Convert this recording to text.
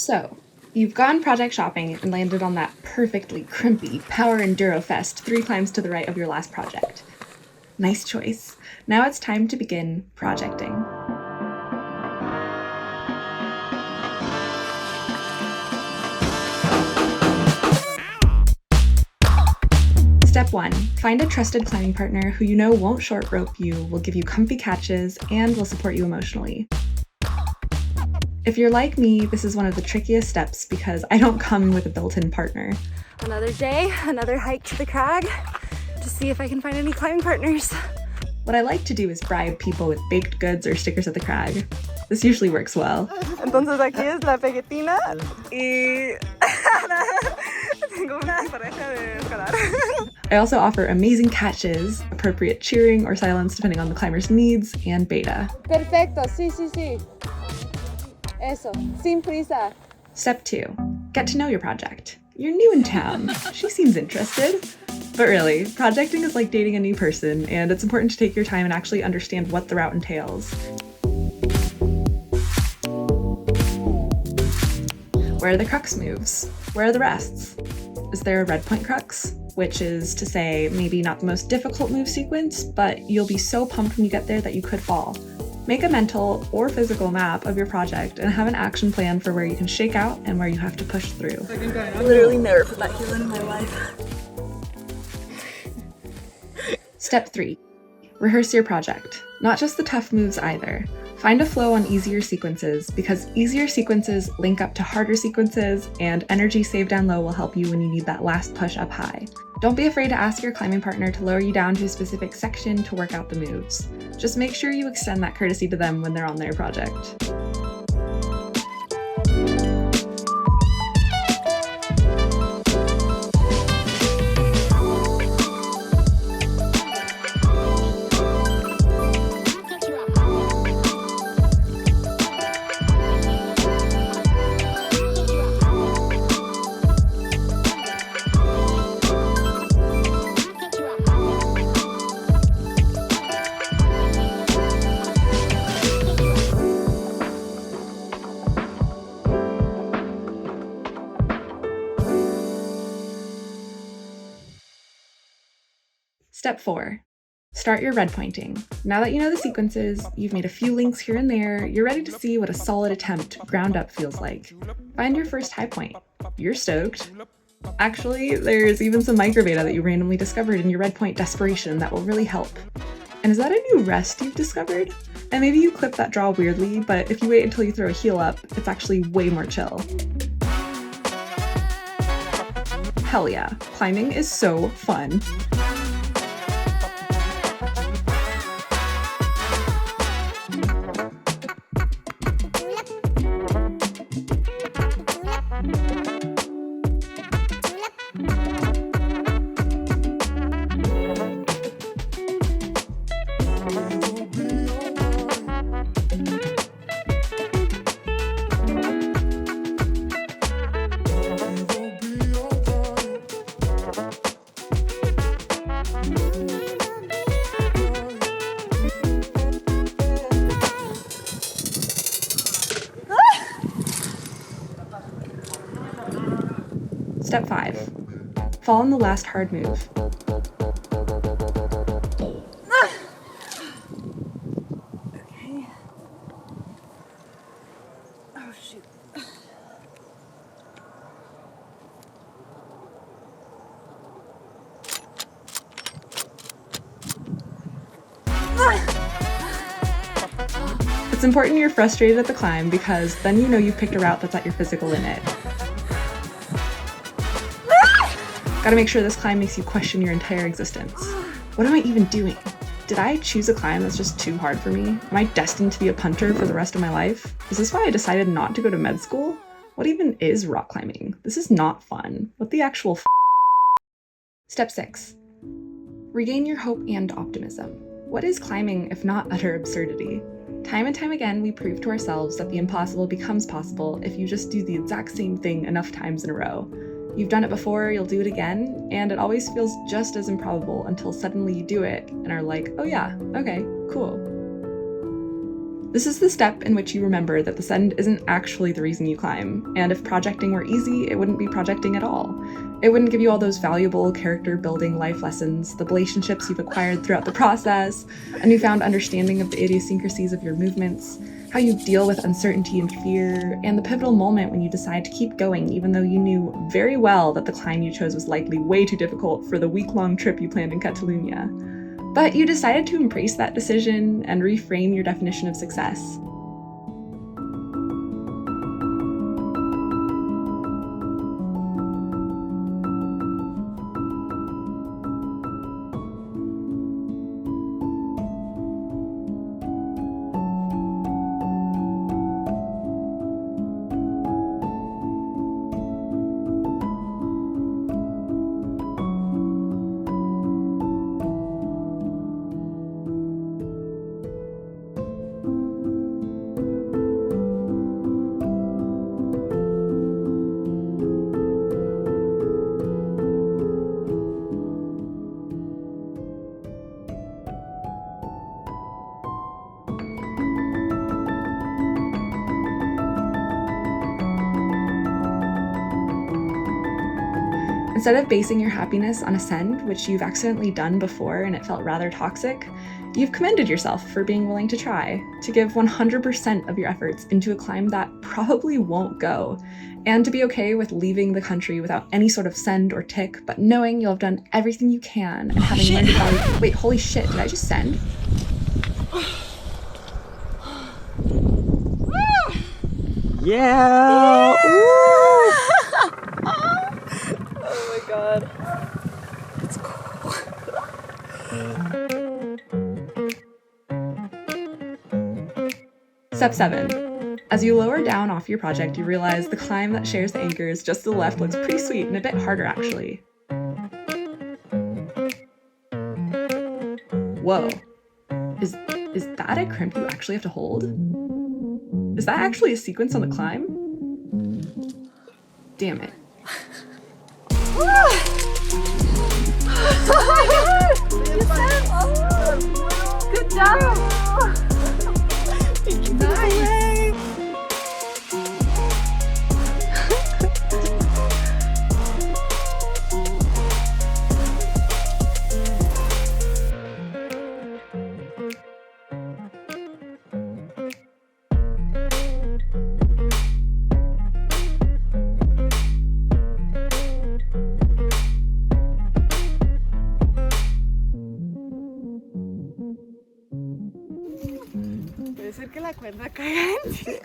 So, you've gone project shopping and landed on that perfectly crimpy Power Enduro Fest 3 climbs to the right of your last project. Nice choice. Now it's time to begin projecting. Step 1. Find a trusted climbing partner who you know won't short rope you, will give you comfy catches, and will support you emotionally. If you're like me, this is one of the trickiest steps because I don't come with a built-in partner. Another day, another hike to the crag to see if I can find any climbing partners. What I like to do is bribe people with baked goods or stickers at the crag. This usually works well. Entonces aquí es la peguetina y tengo una pareja de escalar. I also offer amazing catches, appropriate cheering or silence depending on the climber's needs, and beta. Perfecto, sí. Eso, sin prisa. Step 2. Get to know your project. You're new in town. She seems interested. But really, projecting is like dating a new person, and it's important to take your time and actually understand what the route entails. Where are the crux moves? Where are the rests? Is there a redpoint crux? Which is to say, maybe not the most difficult move sequence, but you'll be so pumped when you get there that you could fall. Make a mental or physical map of your project and have an action plan for where you can shake out and where you have to push through. I literally never put that heel in my life. Step 3. Rehearse your project. Not just the tough moves either. Find a flow on easier sequences because easier sequences link up to harder sequences, and energy saved down low will help you when you need that last push up high. Don't be afraid to ask your climbing partner to lower you down to a specific section to work out the moves. Just make sure you extend that courtesy to them when they're on their project. Step 4. Start your red pointing. Now that you know the sequences, you've made a few links here and there, you're ready to see what a solid attempt ground up feels like. Find your first high point. You're stoked. Actually, there's even some micro beta that you randomly discovered in your red point desperation that will really help. And is that a new rest you've discovered? And maybe you clip that draw weirdly, but if you wait until you throw a heel up, it's actually way more chill. Hell yeah, climbing is so fun. Step 5. Fall on the last hard move. Okay. Oh shoot. It's important you're frustrated at the climb because then you know you've picked a route that's at your physical limit. Gotta make sure this climb makes you question your entire existence. What am I even doing? Did I choose a climb that's just too hard for me? Am I destined to be a punter for the rest of my life? Is this why I decided not to go to med school? What even is rock climbing? This is not fun. What the actual Step 6. Regain your hope and optimism. What is climbing if not utter absurdity? Time and time again, we prove to ourselves that the impossible becomes possible if you just do the exact same thing enough times in a row. You've done it before, you'll do it again, and it always feels just as improbable until suddenly you do it and are like, oh yeah, okay, cool. This is the step in which you remember that the send isn't actually the reason you climb, and if projecting were easy, it wouldn't be projecting at all. It wouldn't give you all those valuable character-building life lessons, the relationships you've acquired throughout the process, a newfound understanding of the idiosyncrasies of your movements, how you deal with uncertainty and fear, and the pivotal moment when you decide to keep going even though you knew very well that the climb you chose was likely way too difficult for the week-long trip you planned in Catalunya. But you decided to embrace that decision and reframe your definition of success. Instead of basing your happiness on a send, which you've accidentally done before and it felt rather toxic, you've commended yourself for being willing to try, to give 100% of your efforts into a climb that probably won't go, and to be okay with leaving the country without any sort of send or tick, but knowing you'll have done everything you can and having learned to value— Wait, holy shit, did I just send? Yeah! Oh my god. It's cool. Step 7. As you lower down off your project, you realize the climb that shares the anchors just to the left looks pretty sweet and a bit harder actually. Whoa. Is that a crimp you actually have to hold? Is that actually a sequence on the climb? Damn it. Good job! Nice! Puede ser que la cuerda caiga en sí.